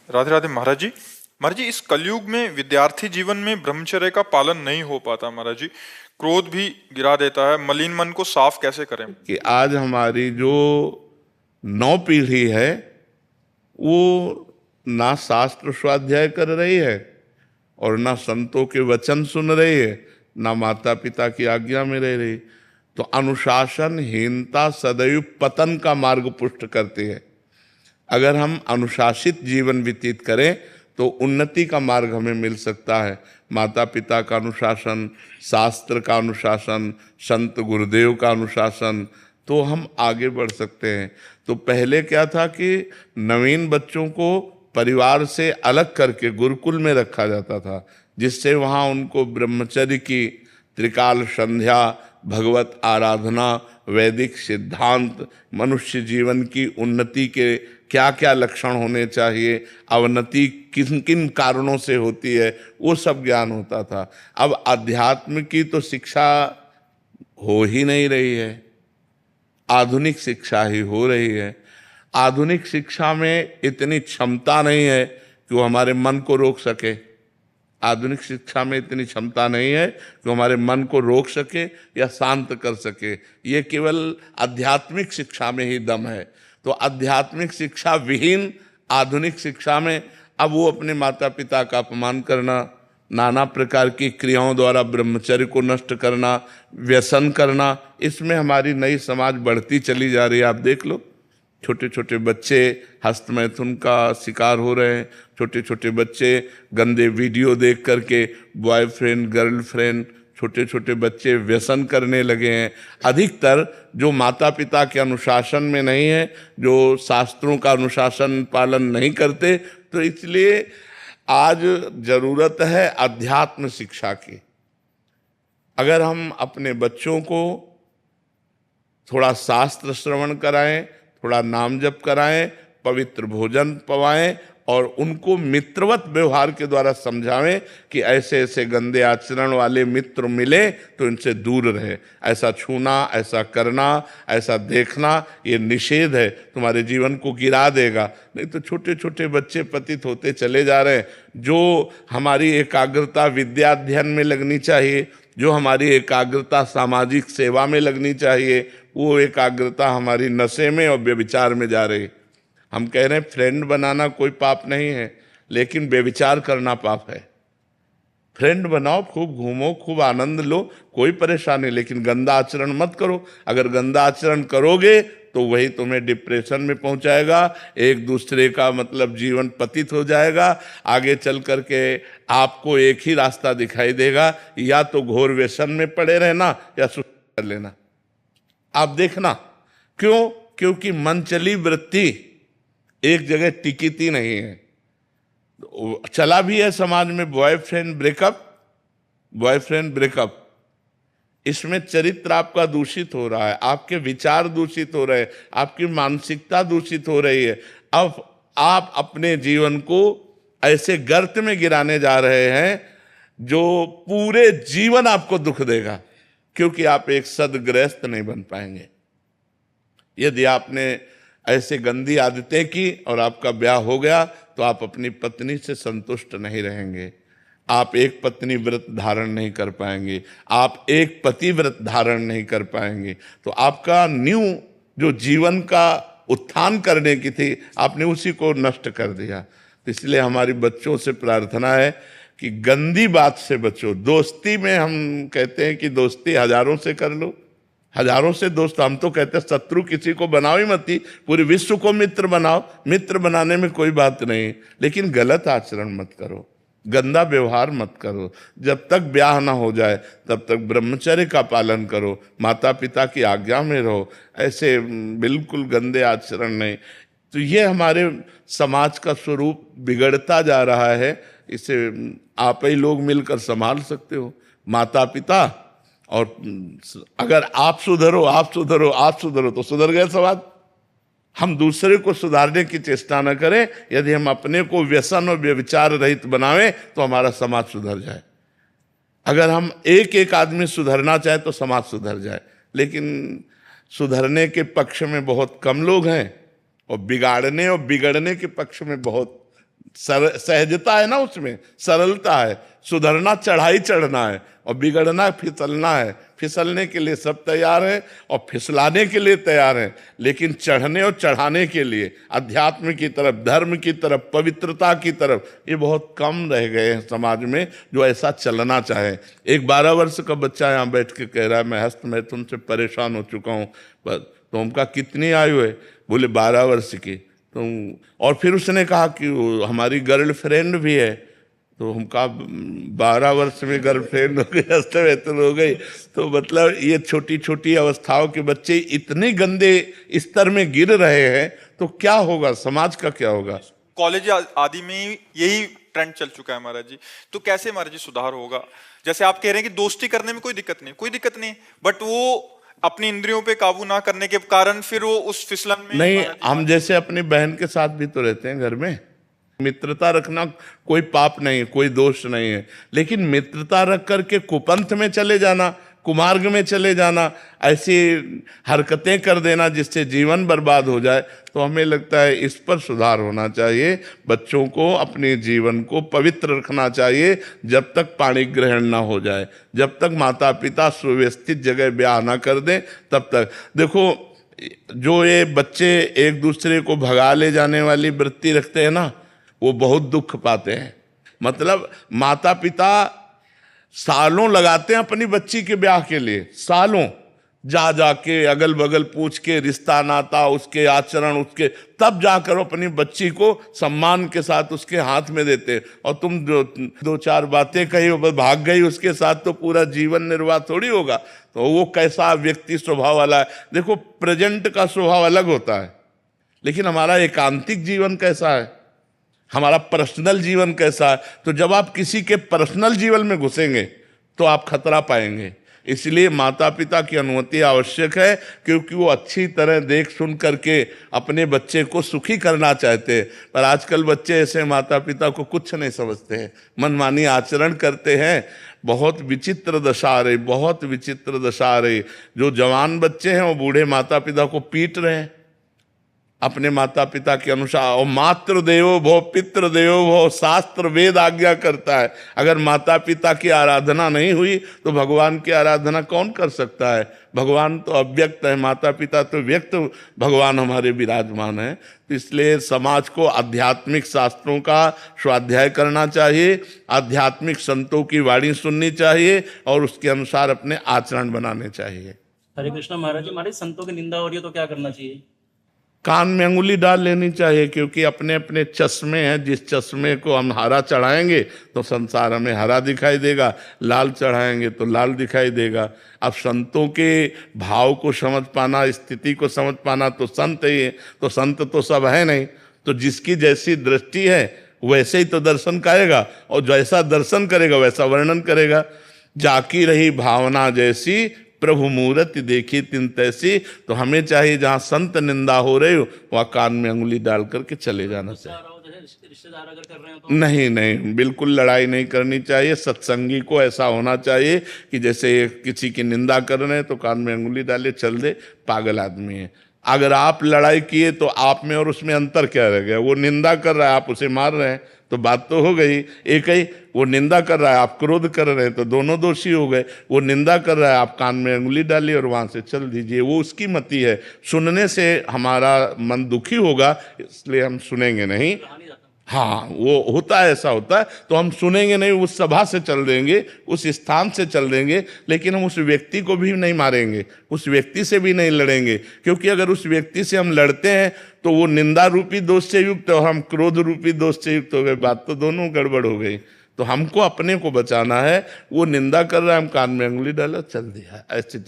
राधे राधे महाराज जी। महाराज जी, इस कलयुग में विद्यार्थी जीवन में ब्रह्मचर्य का पालन नहीं हो पाता महाराज जी। क्रोध भी गिरा देता है। मलिन मन को साफ कैसे करें? कि आज हमारी जो नौ पीढ़ी है वो ना शास्त्र स्वाध्याय कर रही है और ना संतों के वचन सुन रही है, ना माता पिता की आज्ञा में रह रही। तो अनुशासनहीनता सदैव पतन का मार्ग पुष्ट करती है। अगर हम अनुशासित जीवन व्यतीत करें तो उन्नति का मार्ग हमें मिल सकता है। माता पिता का अनुशासन, शास्त्र का अनुशासन, संत गुरुदेव का अनुशासन, तो हम आगे बढ़ सकते हैं। तो पहले क्या था कि नवीन बच्चों को परिवार से अलग करके गुरुकुल में रखा जाता था, जिससे वहाँ उनको ब्रह्मचर्य की त्रिकाल संध्या, भगवत आराधना, वैदिक सिद्धांत, मनुष्य जीवन की उन्नति के क्या क्या लक्षण होने चाहिए, अवनति किन किन कारणों से होती है, वो सब ज्ञान होता था। अब अध्यात्म की तो शिक्षा हो ही नहीं रही है, आधुनिक शिक्षा ही हो रही है। आधुनिक शिक्षा में इतनी क्षमता नहीं है कि वो हमारे मन को रोक सके। आधुनिक शिक्षा में इतनी क्षमता नहीं है कि हमारे मन को रोक सके या शांत कर सके। ये केवल आध्यात्मिक शिक्षा में ही दम है। तो आध्यात्मिक शिक्षा विहीन आधुनिक शिक्षा में अब वो अपने माता पिता का अपमान करना, नाना प्रकार की क्रियाओं द्वारा ब्रह्मचर्य को नष्ट करना, व्यसन करना, इसमें हमारी नई समाज बढ़ती चली जा रही है। आप देख लो, छोटे छोटे बच्चे हस्तमैथुन का शिकार हो रहे हैं। छोटे छोटे बच्चे गंदे वीडियो देख करके बॉयफ्रेंड गर्लफ्रेंड, छोटे छोटे बच्चे व्यसन करने लगे हैं। अधिकतर जो माता पिता के अनुशासन में नहीं है, जो शास्त्रों का अनुशासन पालन नहीं करते, तो इसलिए आज जरूरत है अध्यात्म शिक्षा की। अगर हम अपने बच्चों को थोड़ा शास्त्र श्रवण कराएं, थोड़ा नाम जप कराएं, पवित्र भोजन पवाएं और उनको मित्रवत व्यवहार के द्वारा समझावें कि ऐसे ऐसे गंदे आचरण वाले मित्र मिले तो इनसे दूर रहे। ऐसा छूना, ऐसा करना, ऐसा देखना ये निषेध है, तुम्हारे जीवन को गिरा देगा। नहीं तो छोटे छोटे बच्चे पतित होते चले जा रहे हैं। जो हमारी एकाग्रता विद्याध्ययन में लगनी चाहिए, जो हमारी एकाग्रता सामाजिक सेवा में लगनी चाहिए, वो एकाग्रता हमारी नशे में और व्यभिचार में जा रही। हम कह रहे हैं फ्रेंड बनाना कोई पाप नहीं है, लेकिन व्यभिचार करना पाप है। फ्रेंड बनाओ, खूब घूमो, खूब आनंद लो, कोई परेशानी, लेकिन गंदा आचरण मत करो। अगर गंदा आचरण करोगे तो वही तुम्हें डिप्रेशन में पहुंचाएगा, एक दूसरे का मतलब जीवन पतित हो जाएगा। आगे चल करके आपको एक ही रास्ता दिखाई देगा, या तो घोर व्यसन में पड़े रहना या सुसाइड कर लेना। आप देखना, क्यों? क्योंकि मनचली वृत्ति एक जगह टिकती नहीं है। चला भी है समाज में बॉयफ्रेंड ब्रेकअप, इसमें चरित्र आपका दूषित हो रहा है, आपके विचार दूषित हो रहे हैं, आपकी मानसिकता दूषित हो रही है। अब आप अपने जीवन को ऐसे गर्त में गिराने जा रहे हैं जो पूरे जीवन आपको दुख देगा, क्योंकि आप एक सद्गृहस्थ नहीं बन पाएंगे। यदि आपने ऐसे गंदी आदतें की और आपका ब्याह हो गया तो आप अपनी पत्नी से संतुष्ट नहीं रहेंगे, आप एक पत्नी व्रत धारण नहीं कर पाएंगे, आप एक पति व्रत धारण नहीं कर पाएंगे। तो आपका न्यू जो जीवन का उत्थान करने की थी, आपने उसी को नष्ट कर दिया। तो इसलिए हमारी बच्चों से प्रार्थना है कि गंदी बात से बचो। दोस्ती में हम कहते हैं कि दोस्ती हजारों से कर लो, हजारों से दोस्त। हम तो कहते हैं शत्रु किसी को बनाओ ही मत, पूरे विश्व को मित्र बनाओ। मित्र बनाने में कोई बात नहीं, लेकिन गलत आचरण मत करो, गंदा व्यवहार मत करो। जब तक ब्याह ना हो जाए तब तक ब्रह्मचर्य का पालन करो, माता पिता की आज्ञा में रहो, ऐसे बिल्कुल गंदे आचरण नहीं। तो ये हमारे समाज का स्वरूप बिगड़ता जा रहा है। इसे आप ही लोग मिलकर संभाल सकते हो, माता पिता। और अगर आप सुधरो तो सुधर गए समाज। हम दूसरे को सुधारने की चेष्टा न करें। यदि हम अपने को व्यसन और व्यभिचार रहित बनावें तो हमारा समाज सुधर जाए। अगर हम एक एक आदमी सुधरना चाहे तो समाज सुधर जाए, लेकिन सुधरने के पक्ष में बहुत कम लोग हैं और बिगाड़ने और बिगड़ने के पक्ष में बहुत सहजता है ना, उसमें सरलता है। सुधरना चढ़ाई चढ़ना है और बिगड़ना फिसलना है। फिसलने के लिए सब तैयार है और फिसलाने के लिए तैयार है, लेकिन चढ़ने और चढ़ाने के लिए अध्यात्म की तरफ, धर्म की तरफ, पवित्रता की तरफ ये बहुत कम रह गए हैं समाज में जो ऐसा चलना चाहे। एक 12 वर्ष का बच्चा यहाँ बैठ के कह रहा है मैं हस्त मैं तुमसे परेशान हो चुका हूँ। तो उनका कितनी आयु है? बोले 12 वर्ष की। तो और फिर उसने कहा कि हमारी गर्लफ्रेंड भी है। तो हम कहा 12 वर्ष में गर्लफ्रेंड हो गई, हस्तवेतन हो गई। तो मतलब ये छोटी छोटी अवस्थाओं के बच्चे इतने गंदे स्तर में गिर रहे हैं, तो क्या होगा, समाज का क्या होगा? कॉलेज आदि में यही ट्रेंड चल चुका है महाराज जी। तो कैसे महाराज जी सुधार होगा? जैसे आप कह रहे हैं कि दोस्ती करने में कोई दिक्कत नहीं, बट वो अपनी इंद्रियों पे काबू ना करने के कारण फिर वो उस फिसलन में नहीं। हम जैसे अपनी बहन के साथ भी तो रहते हैं घर में, मित्रता रखना कोई पाप नहीं है, कोई दोष नहीं है। लेकिन मित्रता रख करके कुपंथ में चले जाना, कुमार्ग में चले जाना, ऐसी हरकतें कर देना जिससे जीवन बर्बाद हो जाए, तो हमें लगता है इस पर सुधार होना चाहिए। बच्चों को अपने जीवन को पवित्र रखना चाहिए जब तक पाणी ग्रहण ना हो जाए, जब तक माता पिता सुव्यवस्थित जगह ब्याह ना कर दें तब तक। देखो, जो ये बच्चे एक दूसरे को भगा ले जाने वाली वृत्ति रखते हैं ना, वो बहुत दुख पाते हैं। मतलब माता पिता सालों लगाते हैं अपनी बच्ची के ब्याह के लिए, सालों जा जाके अगल बगल पूछ के रिश्ता नाता, उसके आचरण, उसके, तब जाकर अपनी बच्ची को सम्मान के साथ उसके हाथ में देते। और तुम जो 2-4 बातें कही भाग गई उसके साथ, तो पूरा जीवन निर्वाह थोड़ी होगा। तो वो कैसा व्यक्ति स्वभाव वाला है? देखो, प्रेजेंट का स्वभाव अलग होता है, लेकिन हमारा एकांतिक जीवन कैसा है, हमारा पर्सनल जीवन कैसा है? तो जब आप किसी के पर्सनल जीवन में घुसेंगे तो आप खतरा पाएंगे। इसलिए माता पिता की अनुमति आवश्यक है, क्योंकि वो अच्छी तरह देख सुन करके अपने बच्चे को सुखी करना चाहते हैं। पर आजकल बच्चे ऐसे माता पिता को कुछ नहीं समझते हैं, मनमानी आचरण करते हैं। बहुत विचित्र दशा आ रही, बहुत विचित्र दशा आ रही। जो जवान बच्चे हैं वो बूढ़े माता पिता को पीट रहे हैं अपने माता पिता के अनुसार। और मातृ देवो भव पितृ देवो भव, शास्त्र वेद आज्ञा करता है। अगर माता पिता की आराधना नहीं हुई तो भगवान की आराधना कौन कर सकता है? भगवान तो अव्यक्त है, माता पिता तो व्यक्त भगवान हमारे विराजमान है। तो इसलिए समाज को आध्यात्मिक शास्त्रों का स्वाध्याय करना चाहिए, आध्यात्मिक संतों की वाणी सुननी चाहिए और उसके अनुसार अपने आचरण बनाने चाहिए। हरे कृष्णा महाराज जी, हमारे संतों की निंदा हो रही है तो क्या करना चाहिए? कान में अंगुली डाल लेनी चाहिए, क्योंकि अपने अपने चश्मे हैं। जिस चश्मे को हम हरा चढ़ाएंगे तो संसार हमें हरा दिखाई देगा, लाल चढ़ाएंगे तो लाल दिखाई देगा। अब संतों के भाव को समझ पाना, स्थिति को समझ पाना, तो संत ही है। तो संत तो सब है नहीं, तो जिसकी जैसी दृष्टि है वैसे ही तो दर्शन करेगा, और जैसा दर्शन करेगा वैसा वर्णन करेगा। जाकी रही भावना जैसी, प्रभु मूर्ति देखी तिन तैसी। तो हमें चाहिए जहाँ संत निंदा हो रही हो वहाँ कान में अंगुली डाल करके चले जाना चाहिए। रिश्तेदार अगर कर रहे हो तो नहीं, बिल्कुल लड़ाई नहीं करनी चाहिए। सत्संगी को ऐसा होना चाहिए कि जैसे किसी की निंदा कर रहे हैं तो कान में अंगुली डाले, चल दे, पागल आदमी है। अगर आप लड़ाई किए तो आप में और उसमें अंतर क्या रह गया? वो निंदा कर रहा है, आप उसे मार रहे हैं, तो बात तो हो गई एक ही। वो निंदा कर रहा है, आप क्रोध कर रहे हैं, तो दोनों दोषी हो गए। वो निंदा कर रहा है, आप कान में अंगुली डालिए और वहां से चल दीजिए। वो उसकी मति है। सुनने से हमारा मन दुखी होगा, इसलिए हम सुनेंगे नहीं। हाँ, वो होता है, ऐसा होता है। तो हम सुनेंगे नहीं, उस सभा से चल देंगे, उस स्थान से चल देंगे, लेकिन हम उस व्यक्ति को भी नहीं मारेंगे, उस व्यक्ति से भी नहीं लड़ेंगे। क्योंकि अगर उस व्यक्ति से हम लड़ते हैं तो वो निंदा रूपी दोष से युक्त और हम क्रोध रूपी दोष से युक्त हो गए। बात तो दोनों गड़बड़ हो गई। तो हमको अपने को बचाना है। वो निंदा कर रहा है, हम कान में अंगुली डाला, चल दिया, ऐसे चल।